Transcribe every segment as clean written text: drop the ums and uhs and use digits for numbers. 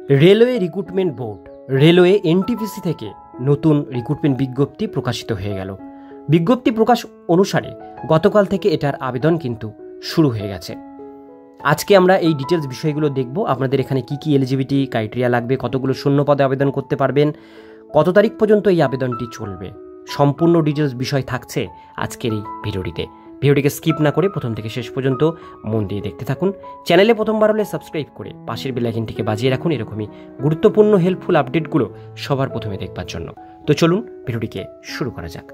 Railway recruitment board railway NTPC থেকে নতুন recruitment বিজ্ঞপ্তি প্রকাশিত হয়ে গেল। বিজ্ঞপ্তি প্রকাশ অনুসারে গতকাল থেকে এটার আবেদন কিন্তু শুরু হয়ে গেছে। আজকে আমরা এই ডিটেলস বিষয়গুলো দেখব। আপনাদের এখানে কি কি এলিজিবিলিটি ক্রাইটেরিয়া লাগবে, কতগুলো শূন্য পদে আবেদন করতে পারবেন, কত তারিখ পর্যন্ত এই আবেদনটি চলবে, সম্পূর্ণ ডিটেলস বিষয় থাকছে আজকের এই ভিডিওটিতে। ভিডিওটিকে স্কিপ না করে প্রথম থেকে শেষ পর্যন্ত মন দিয়ে দেখতে থাকুন। চ্যানেলে প্রথমবার হলে সাবস্ক্রাইব করে পাশের বেল আইকনটিকে বাজিয়ে রাখুন এরকমই গুরুত্বপূর্ণ হেল্পফুল আপডেটগুলো সবার প্রথমে দেখবার জন্য। তো চলুন ভিডিওটিকে শুরু করা যাক।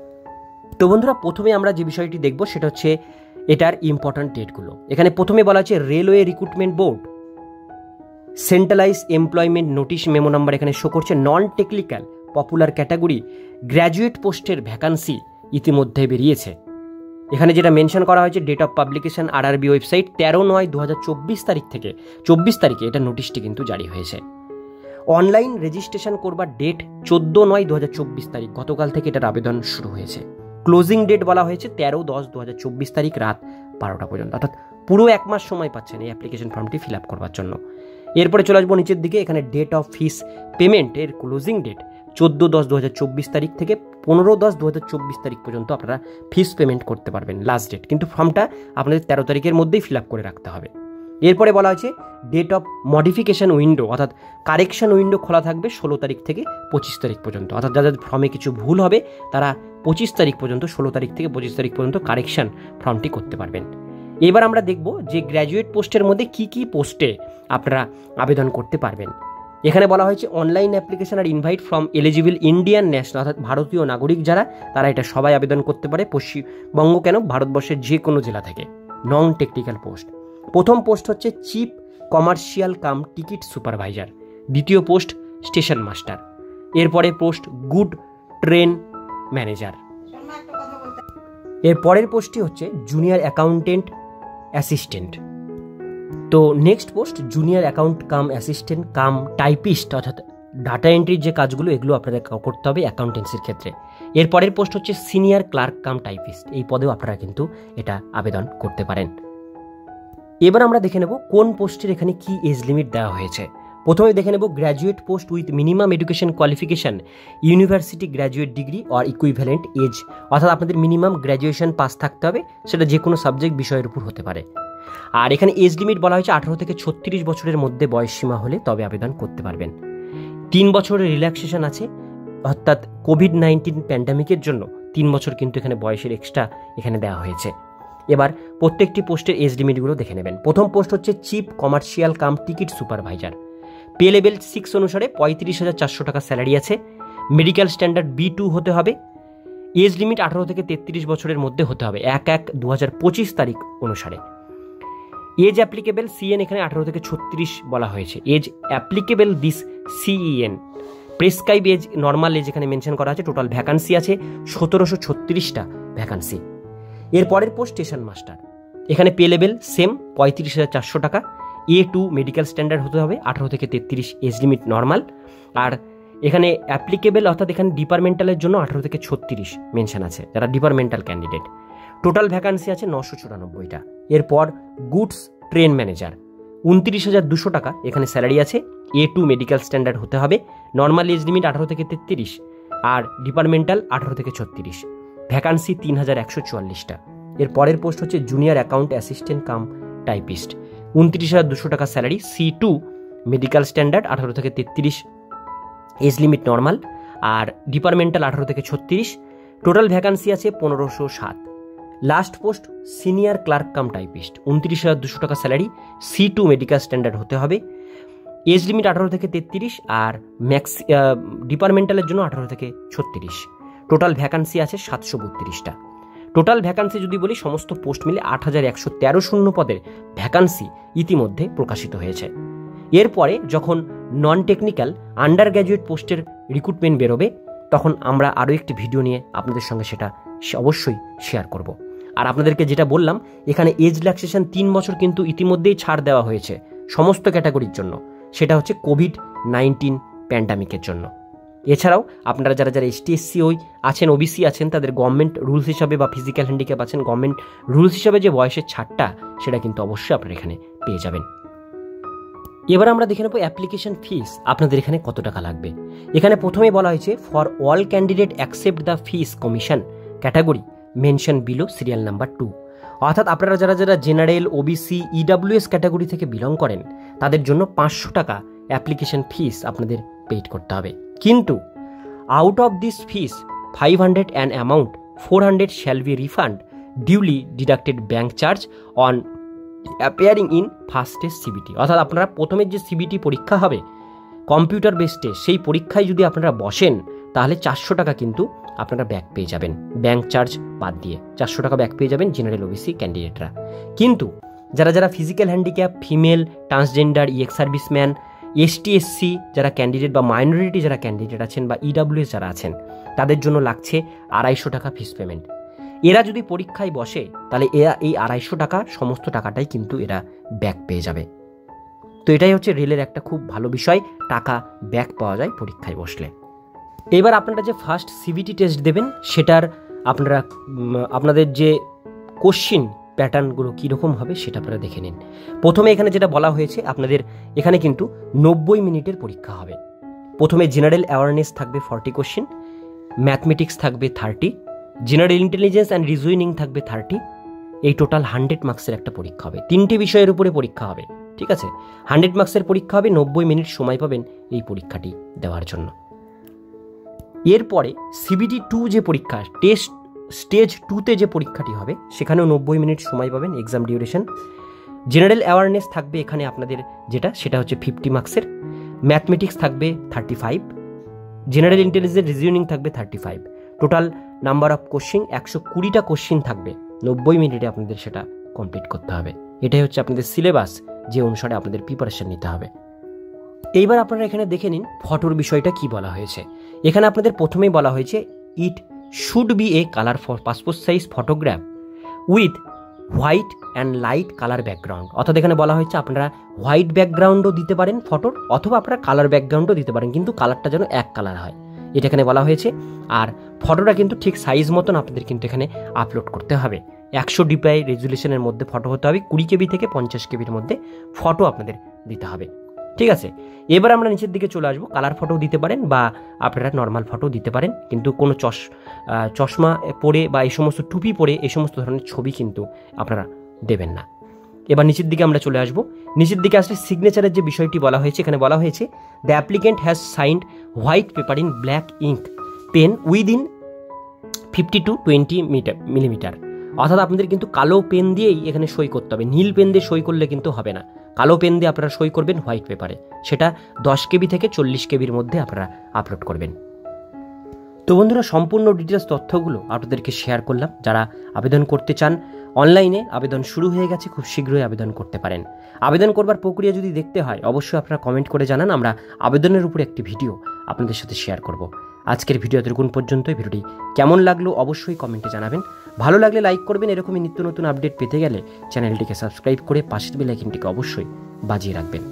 তো বন্ধুরা, প্রথমে আমরা যে বিষয়টি দেখব সেটা হচ্ছে এটার ইম্পর্ট্যান্ট ডেটগুলো। এখানে প্রথমে বলা হচ্ছে railway recruitment board centralise employment notice memo number এখানে শো করছে। Non technical popular category graduate পোস্টের ভ্যাকান্সি ইতিমধ্যে বেরিয়েছে। এখানে যেটা মেনশন করা হয়েছে date of publication RRB website 13/9/2024 তারিখ থেকে 24 তারিখে এটা নোটিশটি কিন্তু জারি হয়েছে। অনলাইন রেজিস্ট্রেশন করবার ডেট 14/9/2024 তারিখ, গতকাল থেকে এটার আবেদন শুরু হয়েছে। ক্লোজিং ডেট বলা হয়েছে 13/10/2024 তারিখ রাত 12টা পর্যন্ত, অর্থাৎ পুরো এক মাস সময় পাচ্ছেন এই অ্যাপ্লিকেশন ফর্মটি ফিল আপ করবার জন্য। এরপরে চলে আসবো নিচের দিকে। এখানে ডেট অফ ফিস পেমেন্টের ক্লোজিং ডেট 14/10/2024 তারিখ থেকে 15/10/2024 তারিখ পর্যন্ত আপনারা ফিস পেমেন্ট করতে পারবেন, লাস্ট ডেট। কিন্তু ফর্মটা আপনাদের 13 তারিখের মধ্যেই ফিল আপ করে রাখতে হবে। এরপরে বলা হয়েছে ডেট অফ মডিফিকেশন উইন্ডো, অর্থাৎ কারেকশন উইন্ডো খোলা থাকবে 16 তারিখ থেকে 25 তারিখ পর্যন্ত, অর্থাৎ যাদের ফর্মে কিছু ভুল হবে তারা 25 তারিখ পর্যন্ত, 16 তারিখ থেকে 25 তারিখ পর্যন্ত কারেকশন ফর্মটি করতে পারবেন। এবার আমরা দেখব যে গ্র্যাজুয়েট পোস্টের মধ্যে কি কি পোস্টে আপনারা আবেদন করতে পারবেন। এখানে বলা হয়েছে online application are invite from eligible Indian national, অর্থাৎ ভারতীয় নাগরিক যারা, তারা এটা সবাই আবেদন করতে পারে, পশ্চিমবঙ্গ কেন ভারতবর্ষের যে কোনো জেলা থেকে। নন টেকনিক্যাল পোস্ট, প্রথম পোস্ট হচ্ছে chief commercial cum ticket supervisor, দ্বিতীয় পোস্ট স্টেশন মাস্টার, এরপরে পোস্ট গুড ট্রেন ম্যানেজার, এর পরের পোস্টটি হচ্ছে জুনিয়র অ্যাকাউন্টেন্ট অ্যাসিস্ট্যান্ট। তো নেক্সট পোস্ট জুনিয়র অ্যাকাউন্ট কাম অ্যাসিস্ট্যান্ট কাম টাইপিস্ট, অর্থাৎ ডাটা এন্ট্রির যে কাজগুলো এগুলো আপনাদের করতে হবে অ্যাকাউন্টেন্সির ক্ষেত্রে। এর পরের পোস্ট হচ্ছে সিনিয়র ক্লার্ক কাম টাইপিস্ট, এই পদেও আপনারা কিন্তু এটা আবেদন করতে পারেন। এবার আমরা দেখে নেব কোন পোস্টের এখানে কি এজ লিমিট দেওয়া হয়েছে। প্রথমে দেখে নেব graduate post with minimum education qualification university graduate degree or equivalent age, অর্থাৎ আপনাদের মিনিমাম গ্র্যাজুয়েশন পাস থাকতে হবে, সেটা যে কোনো সাবজেক্ট বিষয়ের উপর হতে পারে। আর এখানে এজ লিমিট বলা হয়েছে 18 থেকে 36 বছরের মধ্যে বয়স সীমা হলে তবে আবেদন করতে পারবেন। 3 বছরের রিল্যাক্সেশন আছে, অর্থাৎ কোভিড-19 প্যান্ডামিকের জন্য 3 বছর কিন্তু এখানে বয়সের এক্সট্রা এখানে দেওয়া হয়েছে। এবার প্রত্যেকটি পোস্টের এজ লিমিটগুলো দেখে নেবেন। প্রথম পোস্ট হচ্ছে chief commercial cum ticket supervisor, pay level 6 অনুসারে 35,400 টাকা স্যালারি আছে, মেডিকেল স্ট্যান্ডার্ড B2 হতে হবে, এজ লিমিট 18 থেকে 33 বছরের মধ্যে হতে হবে 1/1/2025 তারিখ অনুসারে। এজ অ্যাপ্লিকেবল CN এখানে 18 থেকে 36 বলা হয়েছে, age applicable this CEN। Prescribe age normal age এখানে মেনশন করা আছে। টোটাল ভ্যাকান্সি আছে 1736টা ভ্যাকান্সি। এর পরের পোস্ট স্টেশন মাস্টার, এখানে পে লেভেল সেম 35,400 টাকা, A2 মেডিকেল স্ট্যান্ডার্ড হতে হবে, 18 থেকে 33 এজ লিমিট নর্মাল। আর এখানে অ্যাপ্লিকেবল অর্থাৎ এখানে ডিপার্টমেন্টালের জন্য 18 থেকে 36 মেনশন আছে, যারা ডিপার্টমেন্টাল ক্যান্ডিডেট। টোটাল ভ্যাকান্সি আছে 994টা। এরপর গুডস ট্রেন ম্যানেজার 29,200 টাকা এখানে স্যালারি আছে, A2 মেডিকেল স্ট্যান্ডার্ড হতে হবে, নর্মাল এজ লিমিট 18 থেকে 33 আর ডিপার্টমেন্টাল 18 থেকে 36, ভ্যাকান্সি 3,144টা। এর পরের পোস্ট হচ্ছে junior account assistant cum typist, 29,200 টাকা স্যালারি, C2 মেডিকেল স্ট্যান্ডার্ড 18 থেকে 33 এজ লিমিট নর্মাল আর ডিপার্টমেন্টাল 18 থেকে 36, টোটাল ভ্যাকান্সি আছে 1507। Last post senior clerk cum typist, 29,200 টাকা স্যালারি, C2 মেডিকেল স্ট্যান্ডার্ড হতে হবে, এজ লিমিট 18 থেকে 33 আর ম্যাক্স ডিপার্টমেন্টালের জন্য 18 থেকে 36, টোটাল ভ্যাকান্সি আছে 732টা। টোটাল ভ্যাকান্সি যদি বলি সমস্ত পোস্ট মিলে 8,113 শূন্য পদের ভ্যাকান্সি ইতিমধ্যে প্রকাশিত হয়েছে। এরপরে যখন নন টেকনিক্যাল আন্ডার গ্র্যাজুয়েট পোস্টের রিক্রুটমেন্ট বেরোবে তখন আমরা আরও একটি ভিডিও নিয়ে আপনাদের সঙ্গে সেটা অবশ্যই শেয়ার করব। আর আপনাদেরকে যেটা বললাম এখানে এজ রিল্যাক্সেশন 3 বছর কিন্তু ইতিমধ্যেই ছাড় দেওয়া হয়েছে সমস্ত ক্যাটাগরির জন্য, সেটা হচ্ছে কোভিড-19 প্যান্ডামিকের জন্য। এছাড়াও আপনারা যারা যারা ST/SC আছেন, OBC আছেন, তাদের গভর্নমেন্ট রুলস হিসাবে বা ফিজিক্যাল হ্যান্ডিক্যাপ আছেন, গভর্নমেন্ট রুলস হিসাবে যে বয়সের ছাড়টা সেটা কিন্তু অবশ্যই আপনারা এখানে পেয়ে যাবেন। এবার আমরা দেখে নেব অ্যাপ্লিকেশন ফিস আপনাদের এখানে কত টাকা লাগবে। এখানে প্রথমে বলা হয়েছে for all candidate accept the fees commission category mention below serial number 2। অর্থাৎ আপনারা যারা যারা জেনারেল, ওবিসি, ইডাব্লিউএস ক্যাটাগরি থেকে বিলং করেন তাদের জন্য 500 টাকা অ্যাপ্লিকেশন ফিস আপনাদের পেড করতে হবে। কিন্তু out of this fees 500 and amount 400 shall be refund duly deducted bank charge on appearing in first test CBT. অর্থাৎ আপনারা প্রথমের যে সিবিটি পরীক্ষা হবে কম্পিউটার বেসড টেস্ট, সেই পরীক্ষায় যদি আপনারা বসেন তাহলে 400 টাকা কিন্তু আপনারা ব্যাক পেয়ে যাবেন, ব্যাঙ্ক চার্জ বাদ দিয়ে 400 টাকা ব্যাক পেয়ে যাবেন জেনারেল ওবিসি ক্যান্ডিডেটরা। কিন্তু যারা যারা physical handicap, female, transgender, ex serviceman, ST SC যারা ক্যান্ডিডেট বা মাইনরিটি যারা ক্যান্ডিডেট আছেন বা ইডাব্লিউএস যারা আছেন তাদের জন্য লাগছে 250 টাকা ফিস পেমেন্ট। এরা যদি পরীক্ষায় বসে তাহলে এরা এই 250 টাকা সমস্ত টাকাটাই কিন্তু এরা ব্যাক পেয়ে যাবে। তো এটাই হচ্ছে রেলের একটা খুব ভালো বিষয়, টাকা ব্যাক পাওয়া যায় পরীক্ষায় বসলে। এবার আপনারা যে ফার্স্ট সিবিটি টেস্ট দেবেন সেটার আপনারা আপনাদের যে কোশ্চিন প্যাটার্নগুলো কীরকম হবে সেটা আপনারা দেখে নিন। প্রথমে এখানে যেটা বলা হয়েছে আপনাদের এখানে কিন্তু 90 মিনিটের পরীক্ষা হবে। প্রথমে জেনারেল অ্যাওয়ারনেস থাকবে 40 কোশ্চিন, ম্যাথমেটিক্স থাকবে 30, জেনারেল ইন্টেলিজেন্স অ্যান্ড রিজনিং থাকবে 30। এই টোটাল 100 মার্কসের একটা পরীক্ষা হবে, 3টে বিষয়ের উপরে পরীক্ষা হবে। ঠিক আছে, 100 মার্কসের পরীক্ষা হবে, 90 মিনিট সময় পাবেন এই পরীক্ষাটি দেওয়ার জন্য। এরপরে সিবিটি 2 যে পরীক্ষা, টেস্ট স্টেজ 2তে যে পরীক্ষাটি হবে সেখানেও 90 মিনিট সময় পাবেন এক্সাম ডিউরেশন। জেনারেল অ্যাওয়ারনেস থাকবে এখানে আপনাদের সেটা হচ্ছে 50 মার্কসের, ম্যাথমেটিক্স থাকবে 35, জেনারেল ইন্টেলিজেন্স রিজনিং থাকবে 35। টোটাল নাম্বার অফ কোশ্চিন 120টা কোশ্চিন থাকবে, 90 মিনিটে আপনাদের সেটা কমপ্লিট করতে হবে। এটাই হচ্ছে আপনাদের সিলেবাস, যে অনুসারে আপনাদের প্রিপারেশন নিতে হবে। এইবার আপনারা এখানে দেখে নিন ফটোর বিষয়টা কি বলা হয়েছে। এখানে আপনাদের প্রথমেই বলা হয়েছে it should B A colour for passport size photograph with white and light colour background. অর্থাৎ এখানে বলা হয়েছে আপনারা হোয়াইট ব্যাকগ্রাউন্ডও দিতে পারেন ফটোর, অথবা আপনারা কালার ব্যাকগ্রাউন্ডও দিতে পারেন, কিন্তু কালারটা যেন এক কালার হয় এটা এখানে বলা হয়েছে। আর ফটোটা কিন্তু ঠিক সাইজ মতন আপনাদের কিন্তু এখানে আপলোড করতে হবে। 100 dpi রেজুলেশনের মধ্যে ফটো হতে হবে, 20 KB থেকে 50 KBর মধ্যে ফটো আপনাদের দিতে হবে। ঠিক আছে, এবার আমরা নিচের দিকে চলে আসবো। কালার ফটো দিতে পারেন বা আপনারা নর্মাল ফটো দিতে পারেন, কিন্তু কোনো চশমা পরে বা এই সমস্ত টুপি পরে এই সমস্ত ধরনের ছবি কিন্তু আপনারা দেবেন না। এবার নিচের দিকে আমরা চলে আসবো। নিচের দিকে আসলে সিগনেচারের যে বিষয়টি বলা হয়েছে, এখানে বলা হয়েছে the applicant has signed white paper in black ink pen within 50 to 20 millimetre. অর্থাৎ আপনাদের কিন্তু কালো পেন দিয়েই এখানে সই করতে হবে, নীল পেন দিয়ে সই করলে কিন্তু হবে না। কালো পেন দিয়ে আপনারা সই করবেন হোয়াইট পেপারে, সেটা 10 KB থেকে 40 KBর মধ্যে আপনারা আপলোড করবেন। তো বন্ধুরা, সম্পূর্ণ ডিটেলস তথ্যগুলো আপনাদেরকে শেয়ার করলাম। যারা আবেদন করতে চান অনলাইনে আবেদন শুরু হয়ে গেছে, খুব শীঘ্রই আবেদন করতে পারেন। আবেদন করবার প্রক্রিয়া যদি দেখতে হয় অবশ্যই আপনারা কমেন্ট করে জানান, আমরা আবেদনের উপরে একটি ভিডিও আপনাদের সাথে শেয়ার করব। আজকের ভিডিও এতটুকুন পর্যন্তই। ভিডিওটি কেমন লাগলো অবশ্যই কমেন্টে জানাবেন। ভালো লাগলে লাইক করবেন। এরকমই নিত্য নতুন আপডেট পেতে গেলে চ্যানেলটিকে সাবস্ক্রাইব করে পাশের বেল আইকনটিকে অবশ্যই বাজিয়ে রাখবেন।